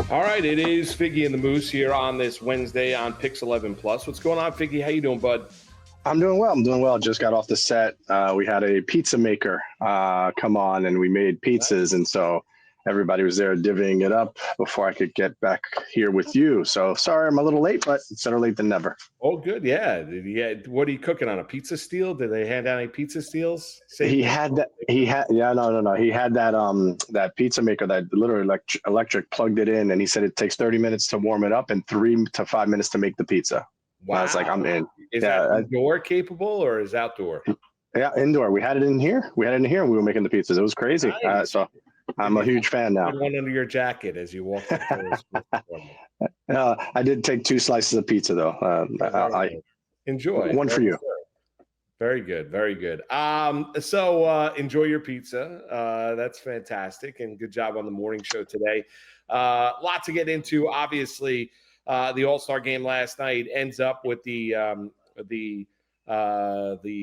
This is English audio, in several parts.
All right, it is Figgie and the Moose here on this Wednesday on Pix 11 Plus. What's going on, Figgie? How you doing, bud? I'm doing well. Just got off the set. We had a pizza maker come on, and we made pizzas, and so everybody was there divvying it up before I could get back here with you. So sorry, I'm a little late, but it's better late than never. Oh, good. Yeah. What are you cooking on? A pizza steel? Did they hand out any pizza steels? He had that. He had He had that that pizza maker that literally electric plugged it in, and he said it takes 30 minutes to warm it up and 3 to 5 minutes to make the pizza. Wow. I was like, I'm in. Is that indoor capable or is outdoor? Yeah, indoor. We had it in here. And we were making the pizzas. It was crazy. Nice. So I'm a huge fan now. One under your jacket as you walk. I did take 2 slices of pizza though. I enjoy one for you. Very good. Very good. So enjoy your pizza. That's fantastic. And good job on the morning show today. Lot to get into. Obviously, the All-Star game last night ends up with the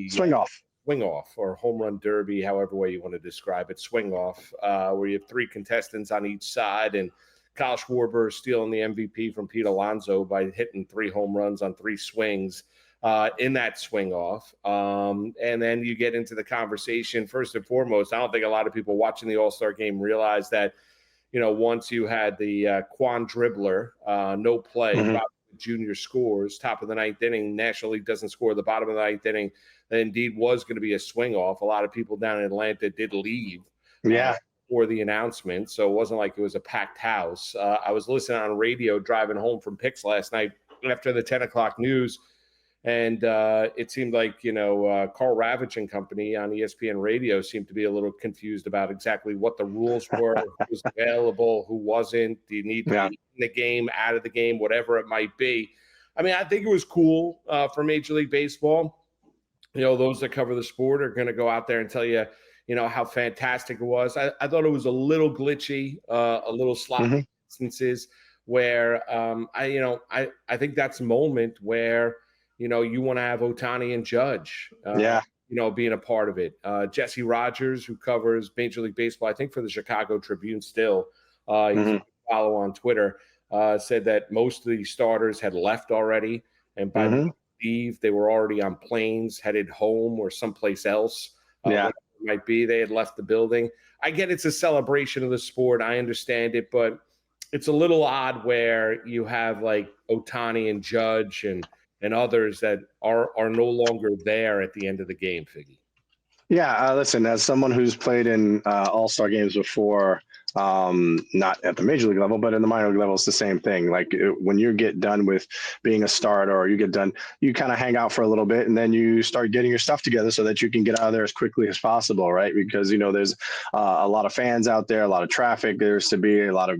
swing off or home run derby, however way you want to describe it, swing off, where you have 3 contestants on each side, and Kyle Schwarber stealing the MVP from Pete Alonso by hitting 3 home runs on 3 swings in that swing off. And then you get into the conversation. First and foremost, I don't think a lot of people watching the All-Star game realize that, once you had the Quan dribbler, no play, junior scores, top of the 9th inning, National League doesn't score the bottom of the 9th inning, that indeed was going to be a swing off. A lot of people down in Atlanta did leave for the announcement, so it wasn't like it was a packed house. I was listening on radio driving home from Pix last night after the 10 o'clock news, and it seemed like, Carl Ravitch and company on ESPN radio seemed to be a little confused about exactly what the rules were, who was available, who wasn't. Do you need to be in the game, out of the game, whatever it might be? I mean, I think it was cool for Major League Baseball. Those that cover the sport are going to go out there and tell you, how fantastic it was. I thought it was a little glitchy, a little sloppy instances where I think that's a moment where you want to have Ohtani and Judge, being a part of it. Jesse Rogers, who covers Major League Baseball, I think for the Chicago Tribune still, you follow on Twitter, said that most of the starters had left already. And by leave, they were already on planes headed home or someplace else. Whatever it might be, they had left the building. I get it's a celebration of the sport. I understand it, but it's a little odd where you have like Ohtani and Judge and others that are no longer there at the end of the game, Figgy. Yeah, listen, as someone who's played in all-star games before, not at the major league level, but in the minor league level, it's the same thing. Like when you get done with being a starter or you get done, you kind of hang out for a little bit and then you start getting your stuff together so that you can get out of there as quickly as possible, right? Because, there's a lot of fans out there, a lot of traffic. There's to be a lot of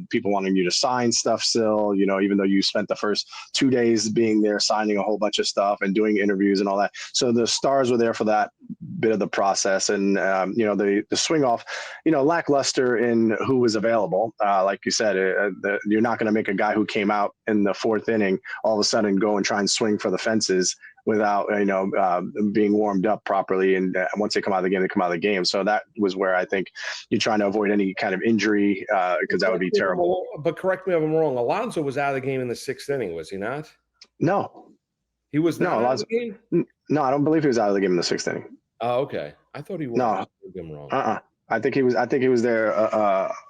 people wanting you to sign stuff still, even though you spent the first 2 days being there, signing a whole bunch of stuff and doing interviews and all that. So the stars were there for that bit of the process. And, the swing off, lackluster in who was available. Like you said, you're not going to make a guy who came out in the 4th inning all of a sudden go and try and swing for the fences without, being warmed up properly. And once they come out of the game, they come out of the game. So that was where I think you're trying to avoid any kind of injury because that would be terrible. But correct me if I'm wrong. Alonso was out of the game in the 6th inning, was he not? No. He was not out of the game? No, I don't believe he was out of the game in the 6th inning. Oh, okay. I thought he was. No. I'm wrong. I think he was there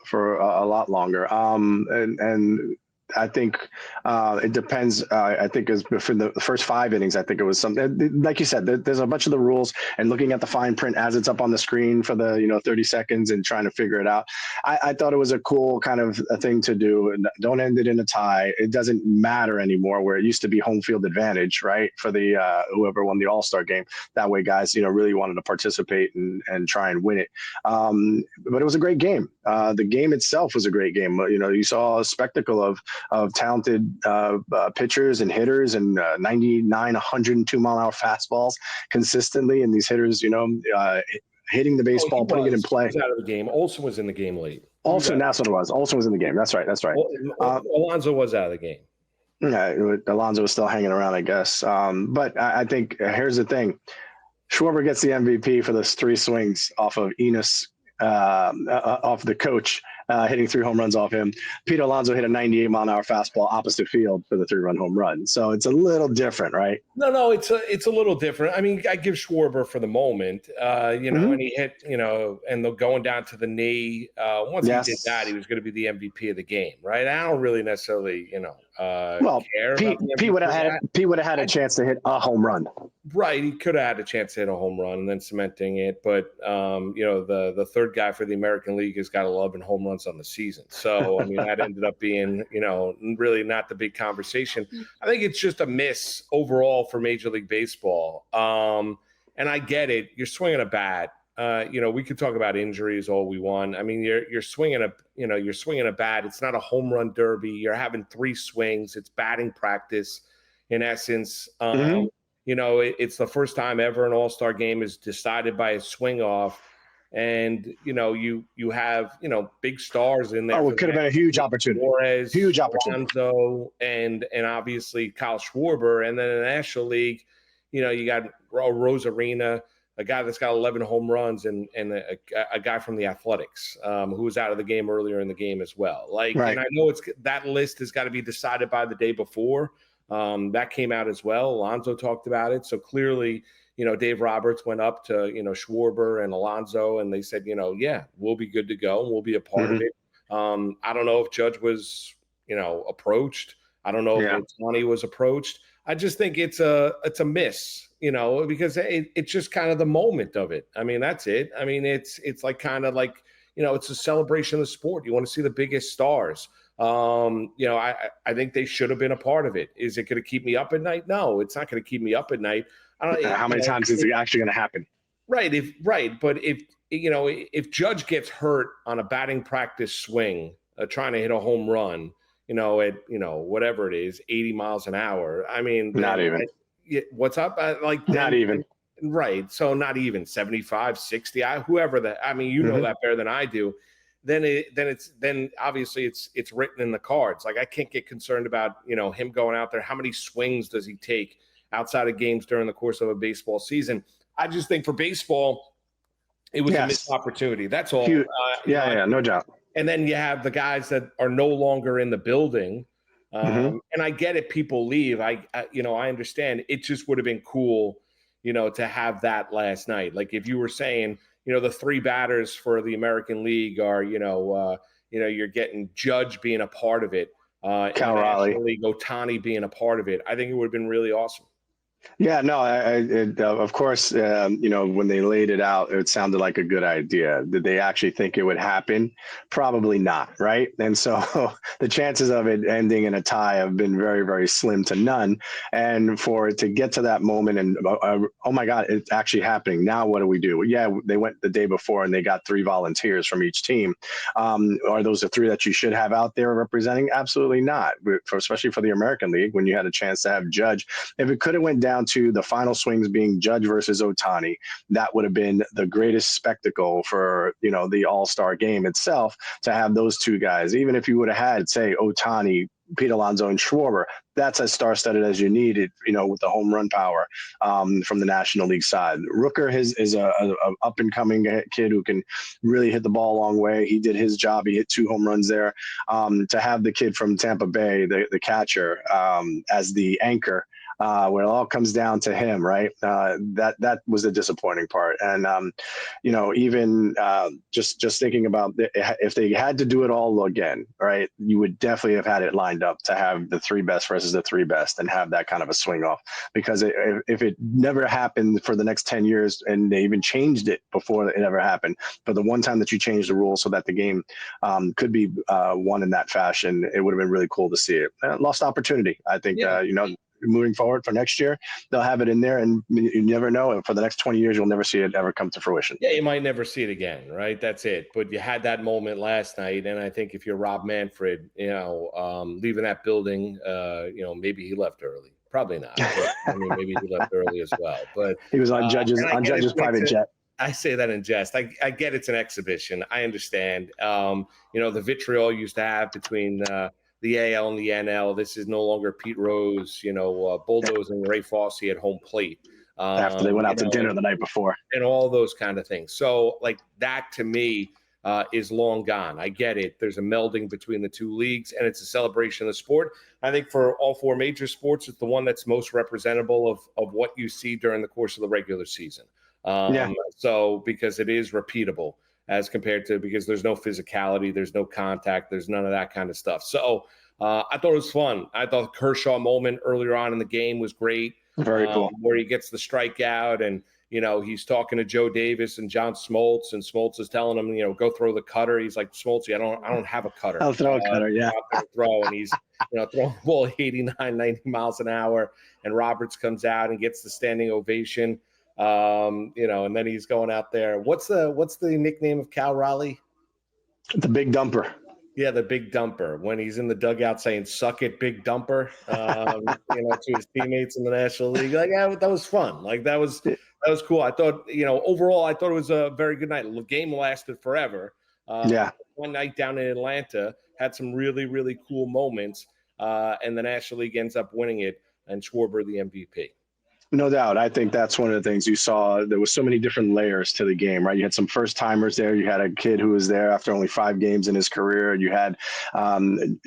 for a lot longer. And I think it depends. I think is for the first 5 innings. I think it was something like you said. There's a bunch of the rules, and looking at the fine print as it's up on the screen for the 30 seconds and trying to figure it out. I thought it was a cool kind of a thing to do. And don't end it in a tie. It doesn't matter anymore. Where it used to be home field advantage, right, for the whoever won the All-Star game. That way, guys, really wanted to participate and try and win it. But it was a great game. The game itself was a great game. You saw a spectacle of talented pitchers and hitters and 99, 102 mile an hour fastballs consistently. And these hitters, hitting the baseball, putting it in play. He was out of the game. Olsen was in the game late. Olsen, that's what it was. Olsen was in the game. That's right. Alonso was out of the game. Yeah, Alonso was still hanging around, I guess. But I think here's the thing. Schwarber gets the MVP for those 3 swings off of Enos, off the coach. hitting 3 home runs off him. Pete Alonso hit a 98-mile-an-hour fastball opposite field for the 3-run home run. So it's a little different, right? No, it's a little different. I mean, I give Schwarber for the moment, and he hit, and they're going down to the knee. Once he did that, he was going to be the MVP of the game, right? I don't really necessarily, care Pete, about the Pete would have had a chance to hit a home run. Right, he could have had a chance to hit a home run and then cementing it, but the third guy for the American League has got 11 home runs on the season. So I mean, that ended up being really not the big conversation. I think it's just a miss overall for Major League Baseball. And I get it. You're swinging a bat. We could talk about injuries all we want. I mean, you're swinging a bat. It's not a home run derby. You're having 3 swings. It's batting practice, in essence. It's the first time ever an All-Star game is decided by a swing off, and you have big stars in there. Oh, it could have been a huge opportunity. Flores, huge opportunity. Alonso, and obviously Kyle Schwarber, and then in the National League, you got Rosarina, a guy that's got 11 home runs, and a guy from the Athletics who was out of the game earlier in the game as well. Right. And I know that list has got to be decided by the day before. That came out as well. Alonso talked about it. So clearly, Dave Roberts went up to, Schwarber and Alonso, and they said, we'll be good to go. And we'll be a part of it. I don't know if Judge was, approached. I don't know if Ohtani was approached. I just think it's a miss, because it's just kind of the moment of it. I mean, that's it. I mean, it's like kind of like, it's a celebration of the sport. You want to see the biggest stars. I think they should have been a part of it. Is it going to keep me up at night? No, it's not going to keep me up at night. I don't know. How many times is it actually going to happen? Right. But if Judge gets hurt on a batting practice swing, trying to hit a home run, at whatever it is, 80 miles an hour. I mean, not even. What's up? Not even. Right. So not even 75, 60. Whoever that. I mean, know that better than I do. Then obviously it's written in the cards. Like, I can't get concerned about, him going out there. How many swings does he take outside of games during the course of a baseball season? I just think for baseball, it was a missed opportunity. That's all. No doubt. And then you have the guys that are no longer in the building. And I get it. People leave. I understand. It just would have been cool, to have that last night. Like, if you were saying, the 3 batters for the American League are, you're getting Judge being a part of it. Cal Raleigh. League, Ohtani being a part of it. I think it would have been really awesome. Yeah, no, of course, when they laid it out, it sounded like a good idea. Did they actually think it would happen? Probably not, right? And so the chances of it ending in a tie have been very, very slim to none. And for it to get to that moment and, oh my God, it's actually happening. Now what do we do? Yeah, they went the day before and they got 3 volunteers from each team. Are those the 3 that you should have out there representing? Absolutely not, especially for the American League when you had a chance to have Judge. If it could have went down to the final swings being Judge versus Ohtani, that would have been the greatest spectacle for, the All-Star game itself, to have those 2 guys. Even if you would have had, say, Ohtani, Pete Alonso, and Schwarber, that's as star-studded as you needed, with the home run power from the National League side. Rooker is a up-and-coming kid who can really hit the ball a long way. He did his job. He hit 2 home runs there. To have the kid from Tampa Bay, the catcher, as the anchor, where it all comes down to him, right? That was the disappointing part. And, even just thinking about if they had to do it all again, right, you would definitely have had it lined up to have the 3 best versus the 3 best and have that kind of a swing off. Because if it never happened for the next 10 years, and they even changed it before it ever happened, but the one time that you changed the rules so that the game could be won in that fashion, it would have been really cool to see it. Lost opportunity, I think. Moving forward for next year, they'll have it in there, and you never know. And for the next 20 years, you'll never see it ever come to fruition. Yeah, you might never see it again, right? That's it. But you had that moment last night, and I think if you're Rob Manfred, leaving that building, maybe he left early. Probably not. But, maybe he left early as well. But he was on Judge's private jet. I say that in jest. I get it's an exhibition. I understand. The vitriol used to have between the AL and the NL. This is no longer Pete Rose, bulldozing Ray Fosse at home plate. After they went out to dinner the night before. And all those kind of things. So, like, that to me, is long gone. I get it. There's a melding between the two leagues, and it's a celebration of the sport. I think for all four major sports, it's the one that's most representable of what you see during the course of the regular season. So because it is repeatable as compared to, because there's no physicality, there's no contact, there's none of that kind of stuff. So I thought it was fun. I thought the Kershaw moment earlier on in the game was great. Very cool. Where he gets the strikeout and, he's talking to Joe Davis and John Smoltz, and Smoltz is telling him, go throw the cutter. He's like, Smoltz, I don't have a cutter. I'll throw a cutter, yeah. Throw, and he's, throwing the ball 89, 90 miles an hour, and Roberts comes out and gets the standing ovation. And then he's going out there. What's the nickname of Cal Raleigh? The Big Dumper. Yeah, the Big Dumper. When he's in the dugout saying "Suck it, Big Dumper," to his teammates in the National League. Like, yeah, that was fun. Like that was cool. I thought, overall, I thought it was a very good night. The game lasted forever. One night down in Atlanta had some really, really cool moments, and the National League ends up winning it, and Schwarber the MVP. No doubt. I think that's one of the things you saw. There was so many different layers to the game, right? You had some first timers there. You had a kid who was there after only 5 games in his career. You had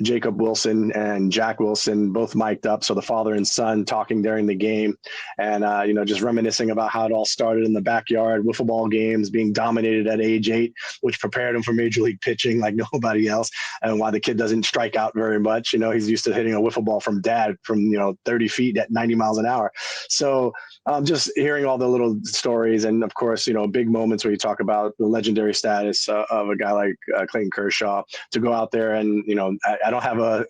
Jacob Wilson and Jack Wilson both mic'd up. So the father and son talking during the game and, just reminiscing about how it all started in the backyard, wiffle ball games, being dominated at age 8, which prepared him for major league pitching like nobody else. And why the kid doesn't strike out very much. He's used to hitting a wiffle ball from dad from, 30 feet at 90 miles an hour. So just hearing all the little stories and, of course, big moments where you talk about the legendary status of a guy like Clayton Kershaw to go out there and, I don't have a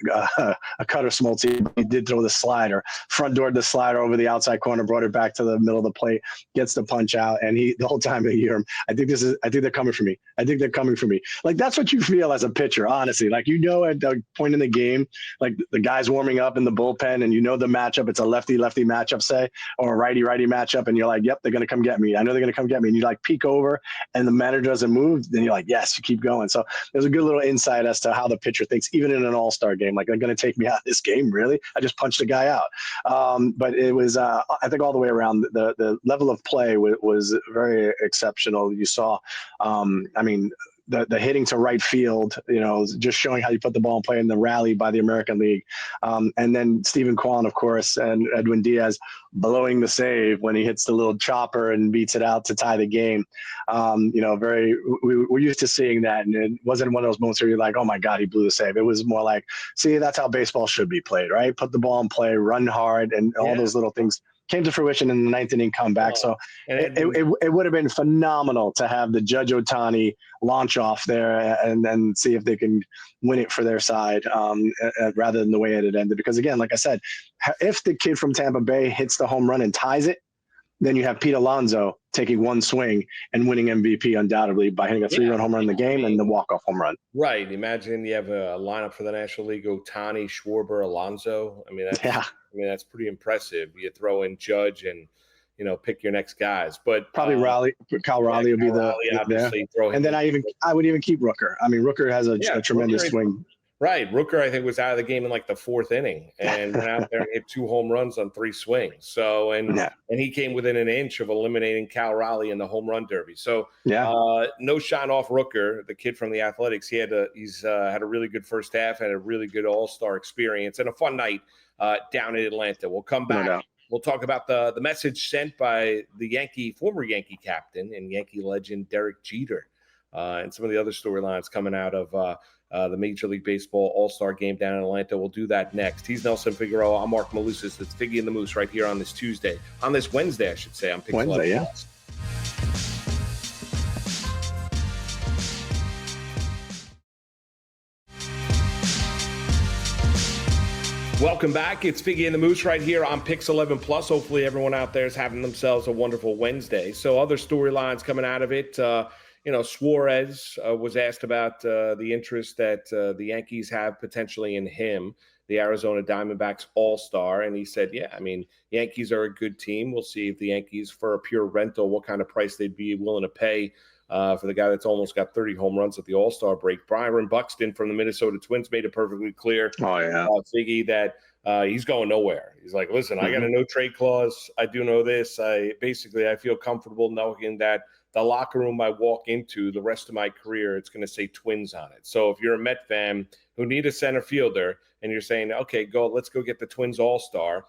cutter, Smoltz. He did throw the slider, front door the slider over the outside corner, brought it back to the middle of the plate, gets the punch out. And the whole time I hear him, I think they're coming for me. I think they're coming for me. Like, that's what you feel as a pitcher, honestly. Like, at the point in the game, like the guy's warming up in the bullpen and the matchup, it's a lefty-lefty matchup, say, or a righty-righty matchup, and you're like, yep, they're going to come get me. I know they're going to come get me. And you like peek over and the manager doesn't move, then you're like, yes, you keep going. So there's a good little insight as to how the pitcher thinks, even in an all-star game. Like, they're going to take me out of this game, really? I just punched a guy out. But it was, I think all the way around, the level of play was very exceptional. You saw, the hitting to right field, just showing how you put the ball in play in the rally by the American League. And then Stephen Kwan, of course, and Edwin Diaz blowing the save when he hits the little chopper and beats it out to tie the game. We're used to seeing that. And it wasn't one of those moments where you're like, oh my God, he blew the save. It was more like, see, that's how baseball should be played, right? Put the ball in play, run hard, and all those little things came to fruition in the 9th inning comeback. So it would have been phenomenal to have the Judge Ohtani launch off there and then see if they can win it for their side rather than the way it had ended. Because again, like I said, if the kid from Tampa Bay hits the home run and ties it, then you have Pete Alonso taking one swing and winning MVP undoubtedly by hitting a 3-run home run in the game and the walk-off home run. Right. Imagine you have a lineup for the National League: Ohtani, Schwarber, Alonso. That's pretty impressive. You throw in Judge and, pick your next guys. But probably Cal Raleigh would be obviously throw him. And then I would even keep Rooker. I mean, Rooker has a tremendous swing. Right. Rooker, I think, was out of the game in like the 4th inning and went out there and hit 2 home runs on 3 swings. So, and he came within an inch of eliminating Cal Raleigh in the home run derby. So, no shine off Rooker, the kid from the Athletics. He's had a really good first half, had a really good all-star experience and a fun night down in Atlanta. We'll come back. No. We'll talk about the message sent by the former Yankee captain and Yankee legend Derek Jeter and some of the other storylines coming out of the Major League Baseball All-Star Game down in Atlanta. We'll do that next. He's Nelson Figueroa. I'm Marc Malusis. It's Figgie and the Moose right here on this Wednesday, I should say. I'm Pixel Wednesday, yeah. Welcome back. It's Figgie and the Moose right here on Pix 11 Plus. Hopefully everyone out there is having themselves a wonderful Wednesday. So other storylines coming out of it, Suarez was asked about the interest that the Yankees have potentially in him, the Arizona Diamondbacks All-Star. And he said, Yankees are a good team. We'll see if the Yankees, for a pure rental, what kind of price they'd be willing to pay for the guy that's almost got 30 home runs at the All-Star break. Byron Buxton from the Minnesota Twins made it perfectly clear, Figgy, that he's going nowhere. He's like, listen, I got a no trade clause. I do know this. I feel comfortable knowing that the locker room I walk into the rest of my career, it's going to say Twins on it. So if you're a Met fan who need a center fielder and you're saying, okay, let's go get the Twins all-star,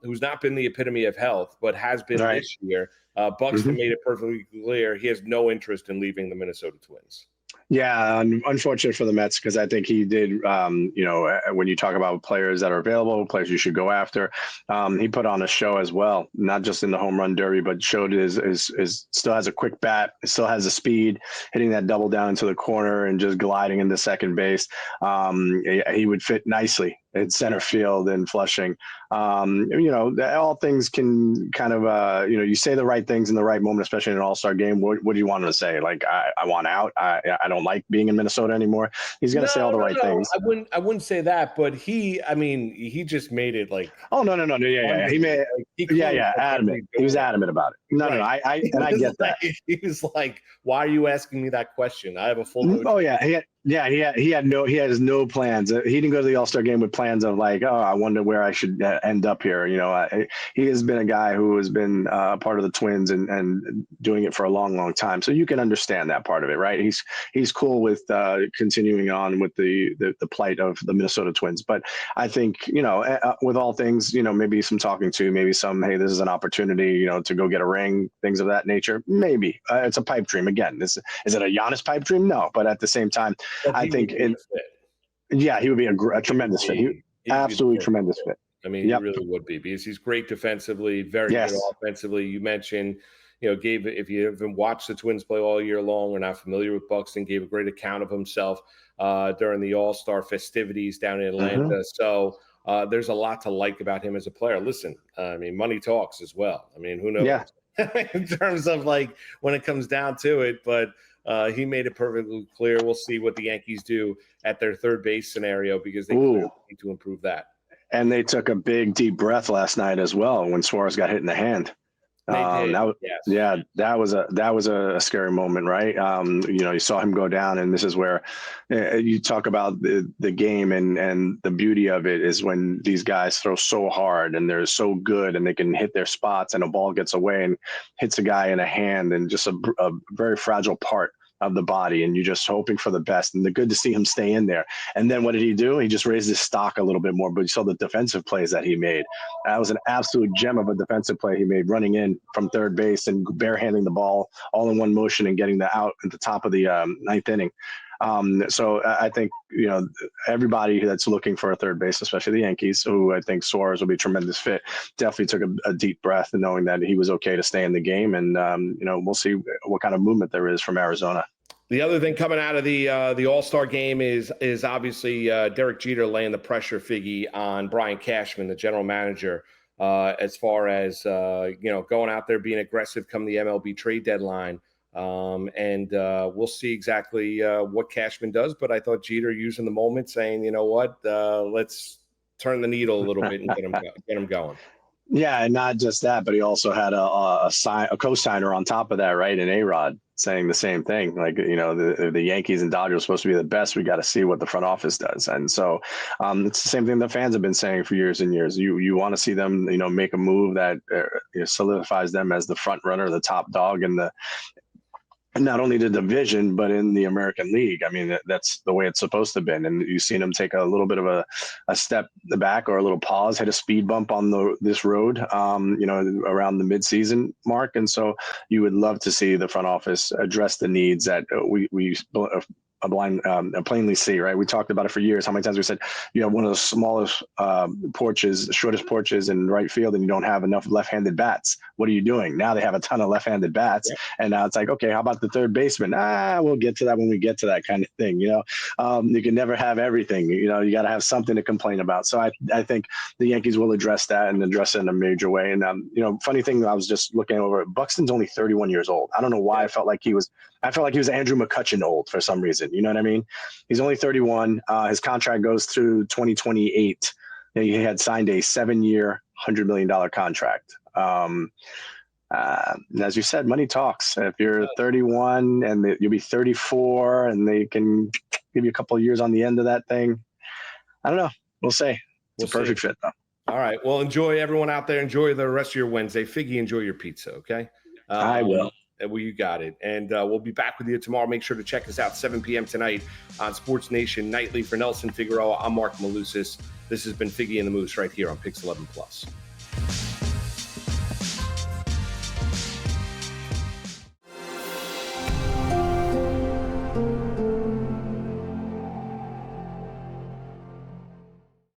who's not been the epitome of health, but has been this year, Buxton made it perfectly clear he has no interest in leaving the Minnesota Twins. Yeah, unfortunate for the Mets because I think he did, when you talk about players that are available, players you should go after, he put on a show as well, not just in the home run derby, but showed his still has a quick bat, still has the speed, hitting that double down into the corner and just gliding into second base. He would fit nicely in center field and Flushing. All things can kind of, you say the right things in the right moment, especially in an all-star game. What do you want him to say? Like, I want out. I don't like being in Minnesota anymore. He's going to say all the right things. I wouldn't say that, but he just made it like. Oh, no. Yeah. He made adamant. He was adamant about it. No. I get that. He was like, why are you asking me that question? I have a full. Oh, yeah. He has no plans. He didn't go to the All-Star game with plans of like, oh, I wonder where I should end up here. He has been a guy who has been part of the Twins and doing it for a long, long time. So you can understand that part of it, right? He's cool with continuing on with the plight of the Minnesota Twins. But I think, with all things, maybe some talking to, maybe some, hey, this is an opportunity, to go get a ring, things of that nature. Maybe it's a pipe dream. Again, is it a Giannis pipe dream? No, but at the same time, I think he would be a tremendous fit. Absolutely tremendous fit. I mean, he really would be because he's great defensively, very good offensively. You mentioned, if you haven't watched the Twins play all year long or not familiar with Buxton, gave a great account of himself during the All-Star festivities down in Atlanta. So there's a lot to like about him as a player. Listen, I mean, money talks as well. I mean, who knows? Yeah. In terms of like when it comes down to it, but he made it perfectly clear. We'll see what the Yankees do at their third base scenario because they clearly need to improve that. And they took a big, deep breath last night as well when Suarez got hit in the hand. That was a scary moment, right? You saw him go down, and this is where you talk about the game and the beauty of it is when these guys throw so hard and they're so good and they can hit their spots and a ball gets away and hits a guy in a hand and just a very fragile part of the body, and you're just hoping for the best. And good to see him stay in there. And then what did he do? He just raised his stock a little bit more, but you saw the defensive plays that he made. That was an absolute gem of a defensive play he made, running in from third base and barehanding the ball all in one motion and getting the out at the top of the ninth inning. So I think, everybody that's looking for a third base, especially the Yankees, who I think Suarez will be a tremendous fit, definitely took a deep breath and knowing that he was okay to stay in the game. And, we'll see what kind of movement there is from Arizona. The other thing coming out of the All-Star game is obviously Derek Jeter laying the pressure, Figgy, on Brian Cashman, the general manager, as far as, going out there, being aggressive come the MLB trade deadline. And we'll see exactly what Cashman does. But I thought Jeter using the moment saying, you know what, let's turn the needle a little bit and get him going. Yeah, and not just that, but he also had a co-signer on top of that, right? And A-Rod saying the same thing. Like, the Yankees and Dodgers are supposed to be the best. We got to see what the front office does. And so it's the same thing the fans have been saying for years and years. You want to see them, make a move that solidifies them as the front runner, the top dog, and not only the division, but in the American League. I mean, that's the way it's supposed to have been. And you've seen him take a little bit of a step back or a little pause, hit a speed bump on this road, around the midseason mark. And so you would love to see the front office address the needs that we plainly see, right? We talked about it for years. How many times we said, you have one of the smallest shortest porches in right field, and you don't have enough left-handed bats. What are you doing? Now they have a ton of left-handed bats. Yep. And now it's like, okay, how about the third baseman? We'll get to that when we get to that kind of thing. You can never have everything. You got to have something to complain about. So I think the Yankees will address that and address it in a major way. And, funny thing, I was just looking over, Buxton's only 31 years old. I don't know why I felt like he was Andrew McCutchen old for some reason. You know what I mean? He's only 31. His contract goes through 2028. He had signed a 7-year, $100 million contract. As you said, money talks. If you're 31 and you'll be 34 and they can give you a couple of years on the end of that thing, I don't know. We'll see. It's a perfect fit, though. All right. Well, enjoy, everyone out there. Enjoy the rest of your Wednesday. Figgy, enjoy your pizza, okay? I will. Well, you got it. And we'll be back with you tomorrow. Make sure to check us out 7 p.m. tonight on Sports Nation Nightly. For Nelson Figueroa, I'm Marc Malusis. This has been Figgie and the Moose right here on Pix 11 Plus.